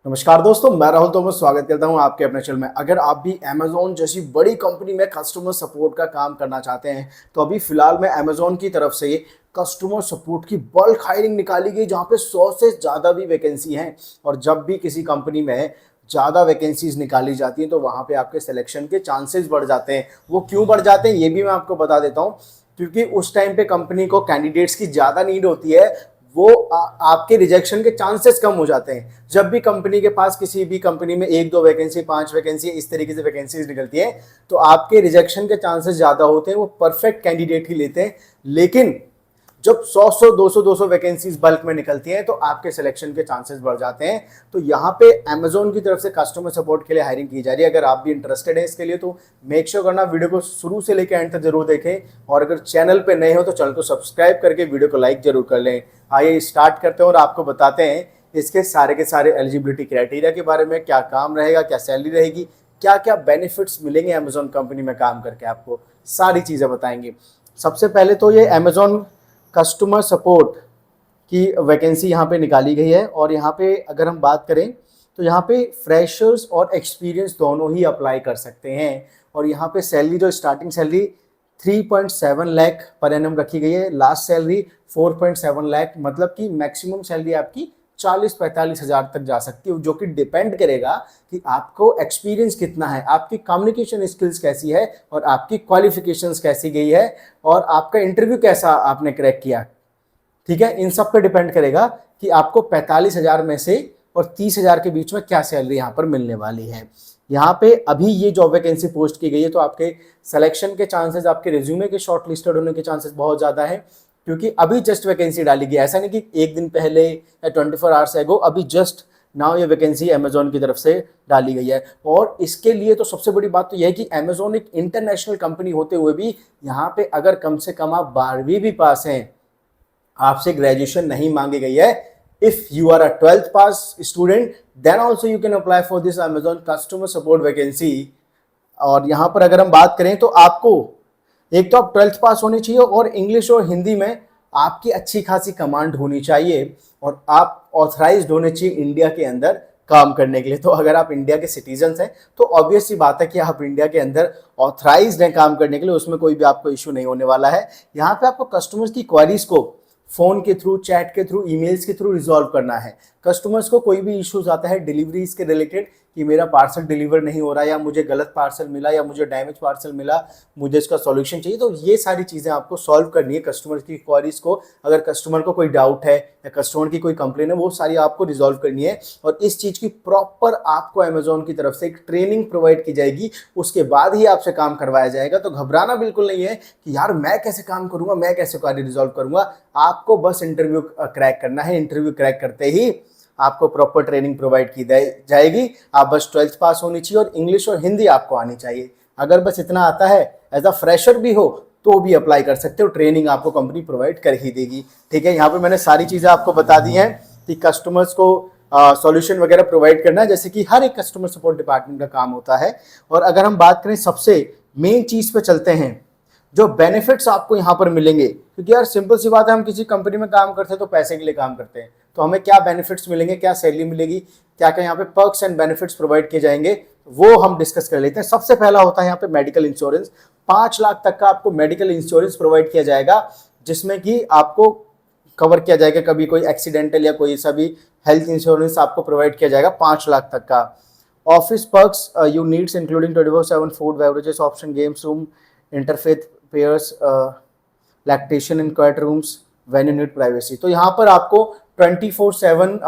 नमस्कार दोस्तों, मैं राहुल तोमर स्वागत करता हूं आपके अपने चैनल में। अगर आप भी अमेजोन जैसी बड़ी कंपनी में कस्टमर सपोर्ट का काम करना चाहते हैं तो अभी फिलहाल में अमेजोन की तरफ से कस्टमर सपोर्ट की बल्क हायरिंग निकाली गई, जहां पे 100 से ज़्यादा भी वैकेंसी हैं। और जब भी किसी कंपनी में ज़्यादा वैकेंसीज निकाली जाती हैं तो वहां पे आपके सिलेक्शन के चांसेस बढ़ जाते हैं। वो क्यों बढ़ जाते हैं ये भी मैं आपको बता देता हूँ। क्योंकि उस टाइम पे कंपनी को कैंडिडेट्स की ज़्यादा नीड होती है, वो आपके रिजेक्शन के चांसेस कम हो जाते हैं। जब भी कंपनी के पास किसी भी कंपनी में एक दो वैकेंसी, पांच वैकेंसी, इस तरीके से वैकेंसीज निकलती है तो आपके रिजेक्शन के चांसेस ज्यादा होते हैं। वो परफेक्ट कैंडिडेट ही लेते हैं। लेकिन जब 100 200 वैकेंसीज बल्क में निकलती हैं तो आपके सिलेक्शन के चांसेस बढ़ जाते हैं। तो यहाँ पे अमेजोन की तरफ से कस्टमर सपोर्ट के लिए हायरिंग की जा रही है। अगर आप भी इंटरेस्टेड हैं इसके लिए तो मेक श्योर करना वीडियो को शुरू से लेकर एंड तक जरूर देखें। और अगर चैनल पे नए हो तो चैनल को सब्सक्राइब करके वीडियो को लाइक जरूर कर लें। आइए स्टार्ट करते हैं और आपको बताते हैं इसके सारे के सारे एलिजिबिलिटी क्राइटेरिया के बारे में। क्या काम रहेगा, क्या सैलरी रहेगी, क्या क्या बेनिफिट्स मिलेंगे अमेजोन कंपनी में काम करके, आपको सारी चीज़ें बताएंगे। सबसे पहले तो ये अमेजोन कस्टमर सपोर्ट की वैकेंसी यहाँ पे निकाली गई है। और यहाँ पे अगर हम बात करें तो यहाँ पे फ्रेशर्स और एक्सपीरियंस दोनों ही अप्लाई कर सकते हैं। और यहाँ पे सैलरी, जो starting salary 3.7 lakh per annum रखी गई है, लास्ट सैलरी 4.7 लाख, मतलब कि मैक्सिमम सैलरी आपकी 40-45 हज़ार तक जा सकती है। जो कि डिपेंड करेगा कि आपको एक्सपीरियंस कितना है, आपकी कम्युनिकेशन स्किल्स कैसी है और आपकी क्वालिफिकेशंस कैसी गई है और आपका इंटरव्यू कैसा आपने क्रैक किया। ठीक है, इन सब पे डिपेंड करेगा कि आपको 45 हज़ार में से और 30 हज़ार के बीच में क्या सैलरी यहाँ पर मिलने वाली है। यहाँ पे अभी ये जॉब वैकेंसी पोस्ट की गई है तो आपके सिलेक्शन के चांसेस, आपके रिज्यूमे के शॉर्ट लिस्टेड होने के चांसेस बहुत ज़्यादा है। क्योंकि अभी जस्ट वैकेंसी डाली गई, ऐसा नहीं कि एक दिन पहले या 24 आवर्स एगो, अभी जस्ट नाउ ये वैकेंसी अमेजोन की तरफ से डाली गई है। और इसके लिए तो सबसे बड़ी बात तो यह है कि अमेजोन एक इंटरनेशनल कंपनी होते हुए भी यहाँ पे अगर कम से कम आप 12वीं भी पास हैं, आपसे ग्रेजुएशन नहीं मांगी गई है। If you are a 12th pass student then also you can apply for this Amazon customer support vacancy. और यहाँ पर अगर हम बात करें तो आपको एक तो आप 12th पास होनी चाहिए और इंग्लिश और हिंदी में आपकी अच्छी खासी कमांड होनी चाहिए और आप ऑथराइज्ड होने चाहिए इंडिया के अंदर काम करने के लिए। तो अगर आप इंडिया के सिटीजन्स हैं तो ऑब्वियस सी बात है कि आप इंडिया के अंदर ऑथराइज्ड हैं काम करने के लिए, उसमें कोई भी आपको इशू नहीं होने वाला है। यहाँ पे आपको कस्टमर्स की क्वारीज को फोन के थ्रू, चैट के थ्रू, ईमेल्स के थ्रू रिजॉल्व करना है। कस्टमर्स को कोई भी इश्यूज आता है डिलीवरीज के रिलेटेड कि मेरा पार्सल डिलीवर नहीं हो रहा, या मुझे गलत पार्सल मिला, या मुझे डैमेज पार्सल मिला, मुझे इसका सॉल्यूशन चाहिए, तो ये सारी चीज़ें आपको सॉल्व करनी है कस्टमर की क्वारीज को। अगर कस्टमर को कोई डाउट है या कस्टमर की कोई कंप्लेन है, वो सारी आपको रिजॉल्व करनी है। और इस चीज़ की प्रॉपर आपको अमेजोन की तरफ से एक ट्रेनिंग प्रोवाइड की जाएगी, उसके बाद ही आपसे काम करवाया जाएगा। तो घबराना बिल्कुल नहीं है कि यार मैं कैसे काम करूंगा, मैं कैसे क्वारी रिजॉल्व करूंगा। आपको बस इंटरव्यू क्रैक करना है। इंटरव्यू क्रैक करते ही आपको प्रॉपर ट्रेनिंग प्रोवाइड की जाएगी। आप बस 12th पास होनी चाहिए और इंग्लिश और हिंदी आपको आनी चाहिए। अगर बस इतना आता है, एज अ फ्रेशर भी हो तो भी अप्लाई कर सकते हो, ट्रेनिंग आपको कंपनी प्रोवाइड कर ही देगी। ठीक है, यहाँ पे मैंने सारी चीज़ें आपको बता दी हैं कि कस्टमर्स को सॉल्यूशन वगैरह प्रोवाइड करना है, जैसे कि हर एक कस्टमर सपोर्ट डिपार्टमेंट का काम होता है। और अगर हम बात करें सबसे मेन चीज़ पे चलते हैं, जो बेनिफिट्स आपको यहाँ पर मिलेंगे। क्योंकि यार सिंपल सी बात है, हम किसी कंपनी में काम करते हैं तो पैसे के लिए काम करते हैं, तो हमें क्या बेनिफिट्स मिलेंगे, क्या सैलरी मिलेगी, क्या क्या यहाँ पे पर्क्स एंड बेनिफिट्स प्रोवाइड किए जाएंगे, वो हम डिस्कस कर लेते हैं। सबसे पहला होता है यहाँ पे मेडिकल इंश्योरेंस। 5 लाख तक का आपको मेडिकल इंश्योरेंस प्रोवाइड किया जाएगा, जिसमें कि आपको कवर किया जाएगा कभी कोई एक्सीडेंटल या कोई सा भी हेल्थ इंश्योरेंस आपको प्रोवाइड किया जाएगा 5 लाख तक का। Office perks you needs including 24/7 food, beverages option, games room, interfaith pairs, lactation in quite rooms, when you need privacy. तो यहाँ पर आपको 24/7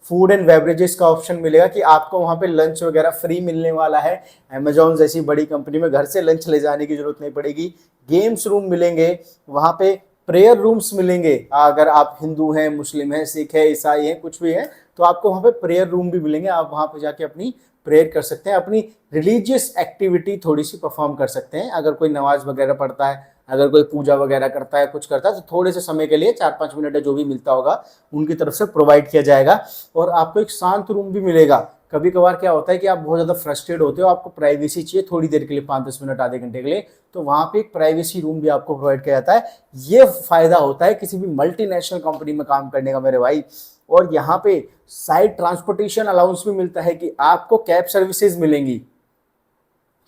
फूड एंड बेवरेजेस का ऑप्शन मिलेगा कि आपको वहाँ पे लंच वगैरह फ्री मिलने वाला है। अमेजोन जैसी बड़ी कंपनी में घर से लंच ले जाने की जरूरत नहीं पड़ेगी। गेम्स रूम मिलेंगे, वहाँ पे प्रेयर रूम्स मिलेंगे। अगर आप हिंदू हैं, मुस्लिम हैं, सिख है, ईसाई हैं, कुछ भी है, तो आपको वहाँ पे प्रेयर रूम भी मिलेंगे। आप वहाँ पे जाके अपनी प्रेयर कर सकते हैं, अपनी रिलीजियस एक्टिविटी थोड़ी सी परफॉर्म कर सकते हैं। अगर कोई नमाज वगैरह पढ़ता है, अगर कोई पूजा वगैरह करता है, कुछ करता है, तो थोड़े से समय के लिए 4-5 मिनट या जो भी मिलता होगा उनकी तरफ से प्रोवाइड किया जाएगा। और आपको एक शांत रूम भी मिलेगा। कभी कभार क्या होता है कि आप बहुत ज़्यादा फ्रस्ट्रेट होते हो, आपको प्राइवेसी चाहिए थोड़ी देर के लिए, 5-10 मिनट, आधे घंटे के लिए, तो वहाँ पे एक प्राइवेसी रूम भी आपको प्रोवाइड किया जाता है। ये फायदा होता है किसी भी मल्टीनेशनल कंपनी में काम करने का मेरे भाई। और यहाँ पे साइड ट्रांसपोर्टेशन अलाउंस भी मिलता है कि आपको कैब सर्विसेज मिलेंगी,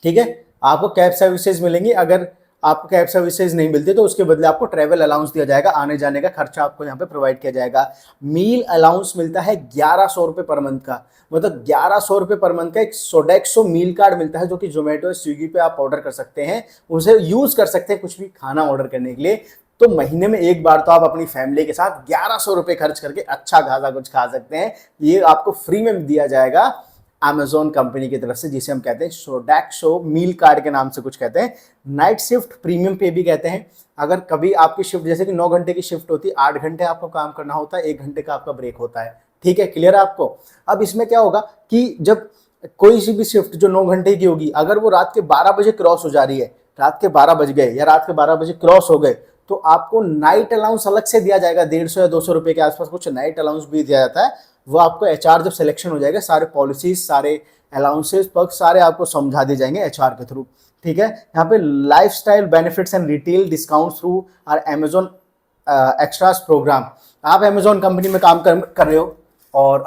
ठीक है, आपको कैब सर्विसेज मिलेंगी। अगर आपको कैब सर्विसेज नहीं मिलती तो उसके बदले आपको ट्रैवल अलाउंस दिया जाएगा, आने जाने का खर्चा आपको यहाँ पे प्रोवाइड किया जाएगा। मील अलाउंस मिलता है 1100 रुपये पर मंथ का, मतलब 1100 रुपये पर मंथ का एक सोडेक्सो मील कार्ड मिलता है, जो कि जोमेटो स्विगी पे आप ऑर्डर कर सकते हैं, उसे यूज कर सकते हैं कुछ भी खाना ऑर्डर करने के लिए। तो महीने में एक बार तो आप अपनी फैमिली के साथ 1100 रुपये खर्च करके अच्छा खासा कुछ खा सकते हैं। ये आपको फ्री में दिया जाएगा अमेजोन कंपनी की तरफ से, जिसे हम कहते हैं सोडेक्सो मील कार्ड के नाम से कुछ कहते हैं। नाइट शिफ्ट प्रीमियम पे भी कहते हैं। अगर कभी आपकी शिफ्ट जैसे कि 9 घंटे की शिफ्ट होती है, 8 घंटे आपको काम करना होता है, 1 घंटे का आपका ब्रेक होता है, ठीक है, क्लियर है आपको। अब इसमें क्या होगा कि जब कोई सी भी शिफ्ट जो 9 घंटे की होगी, अगर वो रात के 12 बजे क्रॉस हो जा रही है, रात के 12 बज गए या रात के 12 बजे क्रॉस हो गए, तो आपको नाइट अलाउंस अलग से दिया जाएगा, 150 या 200 रुपए के आसपास कुछ नाइट अलाउंस भी दिया जाता है। वो आपको एचआर जब सिलेक्शन हो जाएगा, सारे पॉलिसीज, सारे अलाउंसेस, पग सारे आपको समझा दिए जाएंगे एचआर के थ्रू, ठीक है। यहाँ पे lifestyle benefits and retail discount through our Amazon extras program. आप अमेजोन कंपनी में काम कर रहे हो और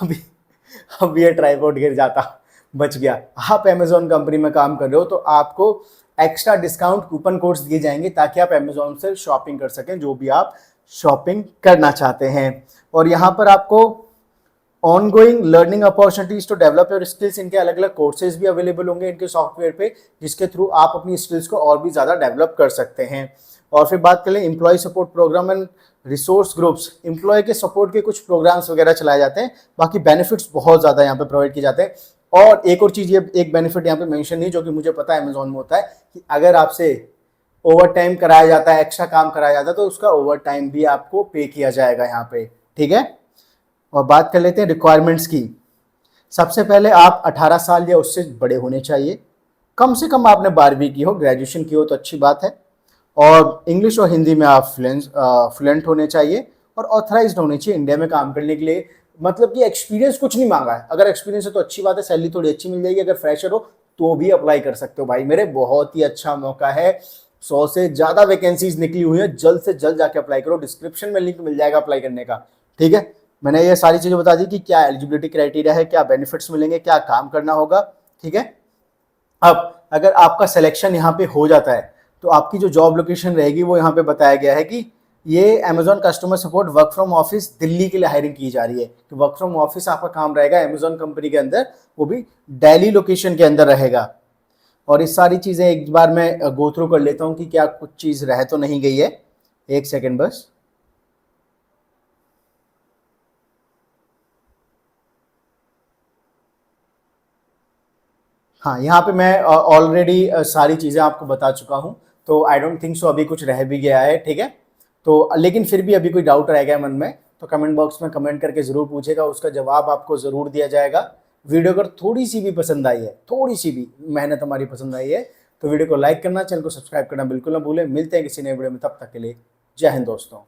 अभी ये ट्राइपॉड गिर जाता, बच गया। आप अमेजोन कंपनी में काम कर रहे हो तो आपको एक्स्ट्रा डिस्काउंट कूपन कोड्स दिए जाएंगे ताकि आप अमेजोन से शॉपिंग कर सकें, जो भी आप शॉपिंग करना चाहते हैं। और यहाँ पर आपको ongoing learning opportunities to develop your skills, इनके अलग अलग कोर्सेज भी अवेलेबल होंगे इनके सॉफ्टवेयर पे, जिसके थ्रू आप अपनी स्किल्स को और भी ज़्यादा डेवलप कर सकते हैं। और फिर बात कर लें employ support program and resource groups, employ के सपोर्ट के कुछ प्रोग्राम्स वगैरह चलाए जाते हैं, बाकी बेनिफिट्स बहुत ज़्यादा यहाँ पे प्रोवाइड किए जाते हैं। और एक और चीज़, ये एक बेनिफिट यहाँ पे मेंशन नहीं, जो कि मुझे पता है अमेजोन में होता है, कि अगर आपसे ओवर टाइम कराया जाता है, एक्स्ट्रा काम कराया जाता है, तो उसका ओवर टाइम भी आपको पे किया जाएगा यहाँ पे, ठीक है। और बात कर लेते हैं रिक्वायरमेंट्स की। सबसे पहले आप 18 साल या उससे बड़े होने चाहिए, कम से कम आपने 12वीं की हो, ग्रेजुएशन की हो तो अच्छी बात है, और इंग्लिश और हिंदी में आप फ्लुएंट होने चाहिए, और ऑथराइज्ड होने चाहिए इंडिया में काम करने के लिए। मतलब कि एक्सपीरियंस कुछ नहीं मांगा है, अगर एक्सपीरियंस है तो अच्छी बात है, सैलरी थोड़ी अच्छी मिल जाएगी। अगर फ्रेशर हो तो भी अप्लाई कर सकते हो भाई मेरे, बहुत ही अच्छा मौका है। 100 से ज़्यादा वैकेंसीज निकली हुई है, जल्द से जल्द जाके अप्लाई करो, डिस्क्रिप्शन में लिंक मिल जाएगा अप्लाई करने का, ठीक है। मैंने ये सारी चीज़ें बता दी कि क्या एलिजिबिलिटी क्राइटेरिया है, क्या बेनिफिट्स मिलेंगे, क्या काम करना होगा, ठीक है। अब अगर आपका सिलेक्शन यहाँ पे हो जाता है तो आपकी जो जॉब लोकेशन रहेगी वो यहाँ पे बताया गया है कि ये Amazon customer support work from office Delhi के लिए हायरिंग की जा रही है। तो वर्क फ्रॉम ऑफिस आपका काम रहेगा अमेजॉन कंपनी के अंदर, वो भी दिल्ली लोकेशन के अंदर रहेगा। और इस सारी चीज़ें एक बार मैं गो थ्रू कर लेता हूँ कि क्या कुछ चीज़ रह तो नहीं गई है, एक सेकेंड बस। हाँ, यहाँ पे मैं ऑलरेडी सारी चीज़ें आपको बता चुका हूँ, तो आई डोंट थिंक सो अभी कुछ रह भी गया है, ठीक है। तो लेकिन फिर भी अभी कोई डाउट रह गया मन में तो कमेंट बॉक्स में कमेंट करके ज़रूर पूछेगा, उसका जवाब आपको ज़रूर दिया जाएगा। वीडियो अगर थोड़ी सी भी पसंद आई है, थोड़ी सी भी मेहनत हमारी पसंद आई है, तो वीडियो को लाइक करना, चैनल को सब्सक्राइब करना बिल्कुल ना भूलें। मिलते हैं किसी नए वीडियो में, तब तक के लिए जय हिंद दोस्तों।